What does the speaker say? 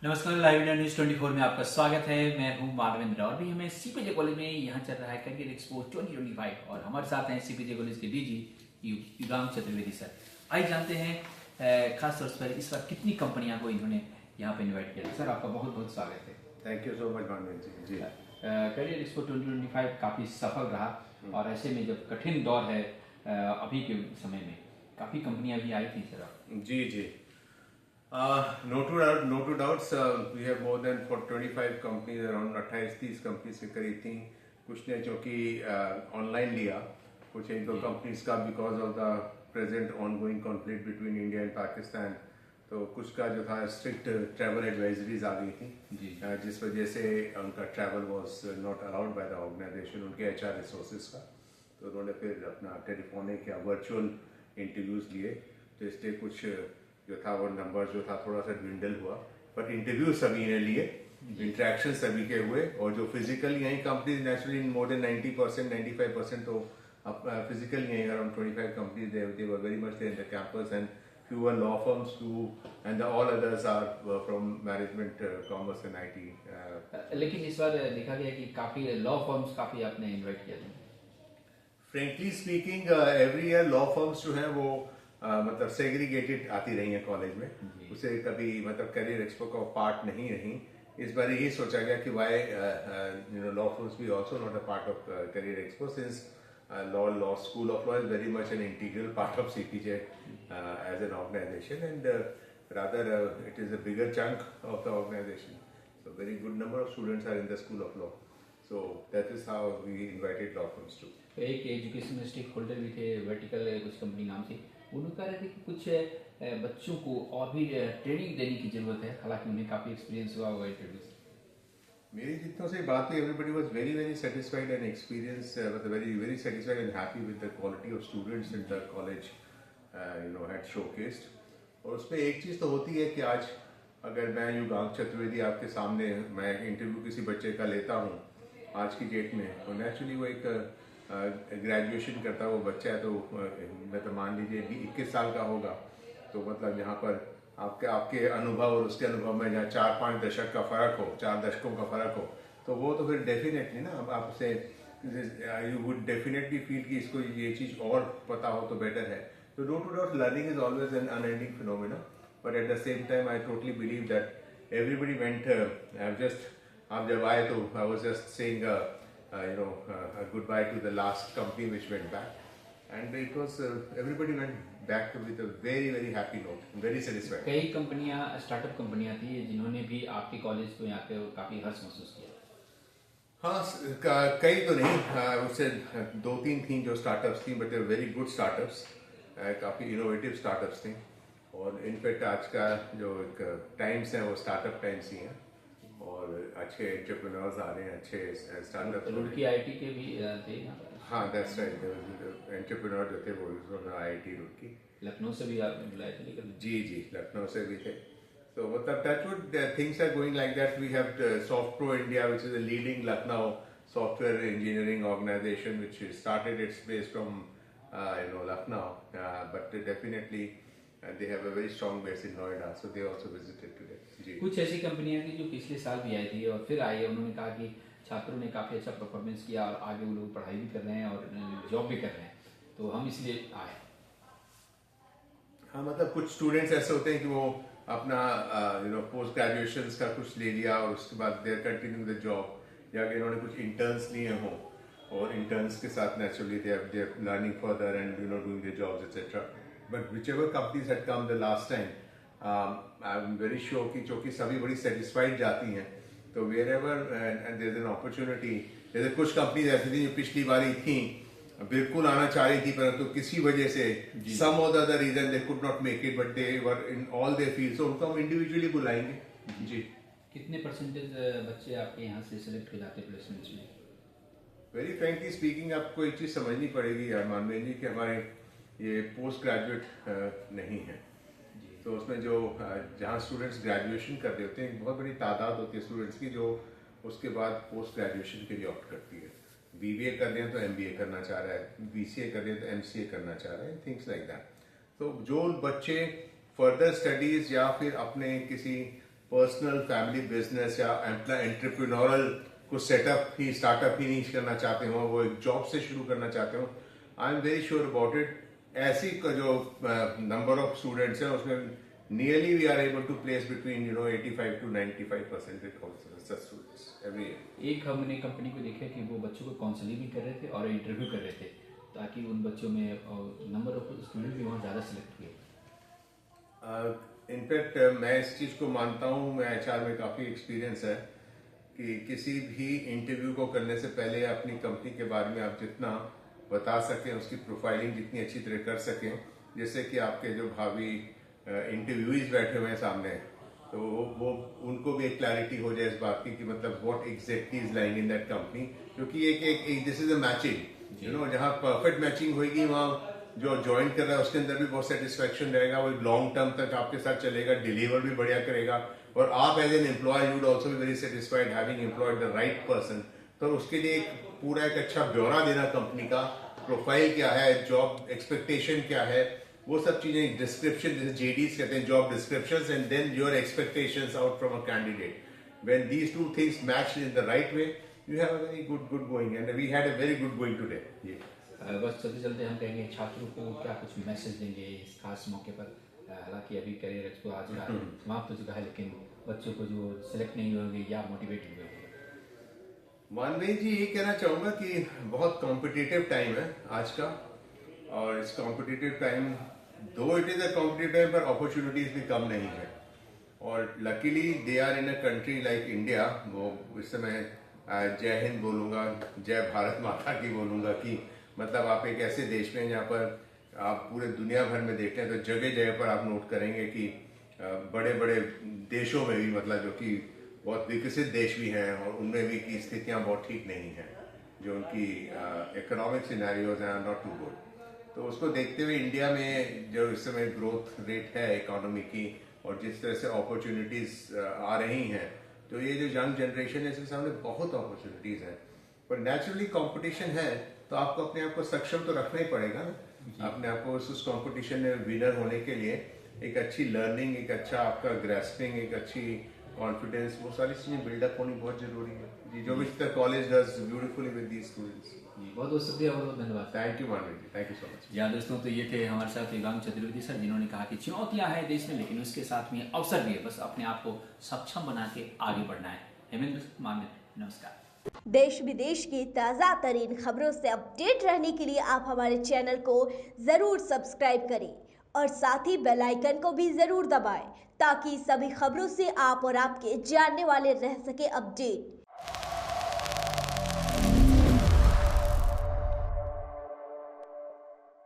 नमस्कार, live India news 24 में आपका स्वागत है। मैं हूं माधवेंद्र और भी हमें सीपीजे कॉलेज में यहाँ चल रहा है करियर एक्सपो 2025 और हमारे साथ हैं सीपीजे कॉलेज के डीजी युगांक चतुर्वेदी सर। आइए जानते हैं खास तौर पर इस बार कितनी कंपनियां को इन्होंने यहाँ पे इन्वाइट किया। सर आपका बहुत बहुत स्वागत है। Thank you so much Madhavendra ji. Career expo 2025 काफी सफल रहा और ऐसे में जब कठिन दौर है अभी के समय में काफी कंपनियां भी आई थी सर। जी no to doubts we have more than 25 companies, around 28-30 companies के करीब थी। कुछ ने जो कि ऑनलाइन लिया, कुछ एक दो कंपनीज का because of the present ongoing conflict between India and Pakistan, तो कुछ का जो था स्ट्रिक्ट ट्रैवल एडवाइजरीज आ गई थी जिस वजह से उनका travel was not allowed by the organisation, उनके HR रिसोर्सेज का। तो उन्होंने फिर अपना टेलीफोनिक या वर्चुअल इंटरव्यूज लिए, तो इसलिए कुछ जो था वो नंबर जो था थोड़ा सा ड्विंडल हुआ, बट इंटरव्यू सभी ने लिए, इंटरेक्शन सभी के हुए। और जो फिजिकल यही कंपनीज नेचुरली मोर देन 90% 95% तो फिजिकल यही around 25 companies they were very much there in the campus and few were law firms too, and all others are from management, commerce and IT. लेकिन इस बार देखा गया कि काफी law firms काफी आपने इनवाइट किया था। Frankly speaking, every year law firms जो हैं वो मतलब सेग्रीगेटेड आती रही है कॉलेज में, उसे कभी मतलब करियर एक्सपो का पार्ट नहीं रही। इस बार यही सोचा गया कि why law firms be also not a part of career expo, since law school of law is very much an integral part of CPJ as an organization, and rather it is a bigger chunk of the organization. So very good number of students are in the school of law. So that is how we invited law firms too. एक education stake holder भी थे, vertical कुछ company नाम थी, उन्होंने कह रहे थे कि कुछ बच्चों को और भी ट्रेनिंग देने की जरूरत है, हालांकि उन्हें काफी एक्सपीरियंस हुआ होगा इंटरव्यू से। मेरी जितनों से बात हुई, everybody was very very satisfied and experienced, very satisfied and happy with the quality of students in the college had showcased. और उसमें एक चीज़ तो होती है कि आज अगर मैं युगांक चतुर्वेदी आपके सामने मैं इंटरव्यू किसी बच्चे का लेता हूँ आज की डेट में, तो नेचुरली वो एक ग्रेजुएशन करता वो बच्चा है, तो मतलब मान लीजिए 21 साल का होगा, तो मतलब यहाँ पर आपके अनुभव और उसके अनुभव में जहाँ 4-5 दशक का फर्क हो, 4 दशकों का फर्क हो, तो वो तो फिर डेफिनेटली ना आपसे यू वुड डेफिनेटली फील कि इसको ये चीज़ और पता हो तो बेटर है। तो no to doubt learning is always an unending phenomena, but at the same time I totally believe that everybody went आप जब आए तो I was just saying good bye to the last company which went back, and it was everybody went back with a very very happy note, very satisfied. कई कंपनियां startup कंपनियां थी जिन्होंने भी आपके कॉलेज को यहाँ पे काफी हर्ष महसूस किया। हाँ, कई तो नहीं, उससे 2-3 थी जो स्टार्टअप्स थी, बट वेरी गुड स्टार्टअप्स, काफ़ी इनोवेटिव स्टार्टअप्स थी। और इनफैक्ट आज का जो एक टाइम्स है वो स्टार्टअप टाइम्स ही हैं, और अच्छे एंटरप्रेन्योर्स आ रहे हैं, अच्छे स्टार्टअप। रुड़की आईटी के भी थे यहाँ पर। हाँ, दैट्स राइट, एंटरप्रेन्योर जो थे वो IIT रुड़की, लखनऊ से भी आप बुलाए थे लेकिन। जी लखनऊ से भी थे। तो मतलब touchwood things are going like that. We have SoftPro India, which is a leading Lucknow software engineering organization, which started its base from Lucknow, but definitely they have a very strong base in Noida, so they also visited today. जी। कुछ ऐसी कंपनियां थी जो पिछले साल भी आई थी और फिर आई है, उन्होंने कहा कि छात्रों ने काफी अच्छा परफॉर्मेंस किया और आगे वो लोग पढ़ाई भी कर रहे हैं और जॉब भी कर रहे हैं, तो हम इसलिए आए। हाँ, मतलब कुछ स्टूडेंट्स ऐसे होते हैं कि वो अपना पोस्ट ग्रेजुएशन का कुछ ले लिया और उसके बाद देर कंटिन्यू द जॉब, या कि इन्होंने कुछ इंटर्न्स लिए हों और इंटर्न्स के साथ naturally they are learning further and doing their jobs etcetera. But whichever companies had come the last time, I am very sure कि जो कि सभी बड़ी सेटिस्फाइड जाती हैं, तो wherever and there is an opportunity. जैसे कुछ कंपनीज ऐसी थी जो पिछली बारी थी, बिल्कुल आना चाह रही थी, परंतु किसी वजह से सम और the other reason they could not make it, but they were in all their field, so उनको हम इंडिविजुअली बुलाएंगे। जी। कितने परसेंटेज बच्चे आपके यहाँ से सिलेक्ट हो जाते हैं प्लेसमेंट्स में? वेरी फ्रेंकली स्पीकिंग, आपको एक चीज समझनी पड़ेगी मानवेंद्र जी कि हमारे ये पोस्ट ग्रेजुएट नहीं है, तो उसमें जो जहाँ स्टूडेंट्स ग्रेजुएशन कर रहे होते हैं, बहुत बड़ी तादाद होती है स्टूडेंट्स की जो उसके बाद पोस्ट ग्रेजुएशन के लिए ऑप्ट करती है। BBA कर रहे हैं तो MBA करना चाह रहा है, BCA कर रहे हैं तो MCA करना चाह रहे हैं, थिंग्स लाइक दैट। तो जो बच्चे फर्दर स्टडीज या फिर अपने किसी पर्सनल फैमिली बिजनेस या एंटरप्रेन्योरल को स्टार्टअप ही नहीं करना चाहते हो, वो एक जॉब से शुरू करना चाहते हो, I am very sure about it. ऐसी जो नंबर ऑफ स्टूडेंट्स हैं उसमें nearly we are able to place between 85 to 95% students every year. एक हमने कंपनी को देखा कि वो बच्चों को काउंसलिंग भी कर रहे थे और इंटरव्यू कर रहे थे, ताकि उन बच्चों में नंबर ऑफ स्टूडेंट भी वहाँ ज़्यादा सिलेक्ट हुए। इनफैक्ट मैं इस चीज़ को मानता हूँ, मैं एचआर में काफ़ी एक्सपीरियंस है कि किसी भी इंटरव्यू को करने से पहले अपनी कंपनी के बारे में आप जितना बता सकें, उसकी प्रोफाइलिंग जितनी अच्छी तरह कर सकें, जिससे कि आपके जो भावी इंटरव्यूज बैठे हुए हैं सामने, तो वो उनको भी एक क्लैरिटी हो जाए इस बात की कि मतलब what exactly is lying in that company. क्योंकि एक दिस इज अ मैचिंग, जहाँ परफेक्ट मैचिंग होगी वहाँ जो ज्वाइन कर रहा है उसके अंदर भी बहुत सेटिस्फेक्शन रहेगा, वो लॉन्ग टर्म तक आपके साथ चलेगा, डिलीवर भी बढ़िया करेगा, और आप as an employ you would also be very satisfied having employed the right person. तो उसके लिए पूरा एक अच्छा ब्यौरा देना कंपनी का, प्रोफाइल क्या है, जॉब एक्सपेक्टेशन क्या है, वो सब चीजें, डिस्क्रिप्शन जैसे जेडीज कहते हैं, job descriptions, and then your expectations out from a candidate. When these two things match in the right way, you have a very good going, and we had a very good going today. बस चलते चलते हम कहेंगे छात्रों को क्या कुछ message देंगे इस खास मौके पर। हालांकि अभी करियर एक्सपो आज का समाप्त हो चुका है, लेकिन बच्चों को जो सिलेक्ट नहीं होंगे या मोटिवेट हुए, मानवेंद्र जी ये कहना चाहूंगा कि बहुत कॉम्पिटिटिव टाइम है आज का, और इस competitive time, though it is a competitive time, पर अपॉर्चुनिटीज भी कम नहीं है। और luckily they are in a country like India. वो इस समय जय हिंद बोलूंगा, जय भारत माता की बोलूंगा, कि मतलब आप एक ऐसे देश में जहाँ पर आप पूरे दुनिया भर में देखते हैं तो जगह जगह पर आप नोट करेंगे कि बड़े बड़े देशों में भी, मतलब जो कि बहुत विकसित देश भी हैं, और उनमें भी की स्थितियां बहुत ठीक नहीं हैं, जो उनकी इकोनॉमिक सिनेरियोज हैं नॉट टू गुड। तो उसको देखते हुए इंडिया में जो इस समय ग्रोथ रेट है इकोनॉमी की, और जिस तरह से अपॉर्चुनिटीज आ रही हैं, तो ये जो यंग जनरेशन है इसके सामने बहुत अपॉर्चुनिटीज हैं। पर नेचुरली कंपटीशन है, तो आपको अपने आप को सक्षम तो रखना ही पड़ेगा ना, अपने आप को उस कंपटीशन में विनर होने के लिए एक अच्छी लर्निंग, एक अच्छा आपका ग्रेस्पिंग, एक अच्छी कॉन्फिडेंस, वो सारी चीजें बिल्डअप होनी बहुत जरूरी है जी, जो which the college does beautifully with these students. जी बहुत बहुत शुक्रिया, बहुत बहुत धन्यवाद। Thank you Manvendra ji, thank you so much. जी दोस्तों, तो ये थे हमारे साथ युगांक चतुर्वेदी सर, जिन्होंने कहा कि चुनौतियां हैं देश में, लेकिन उसके साथ में अवसर भी है, बस अपने आप को सक्षम बना के आगे बढ़ना है। हेमेंद्र मानवेंद्र, नमस्कार। देश विदेश की ताज़ा तरीन खबरों से अपडेट रहने के लिए आप हमारे चैनल को ज़रूर सब्सक्राइब करें और साथ ही बेल आइकन को भी ज़रूर दबाएं, ताकि सभी खबरों से आप और आपके जानने वाले रह सके अपडेट।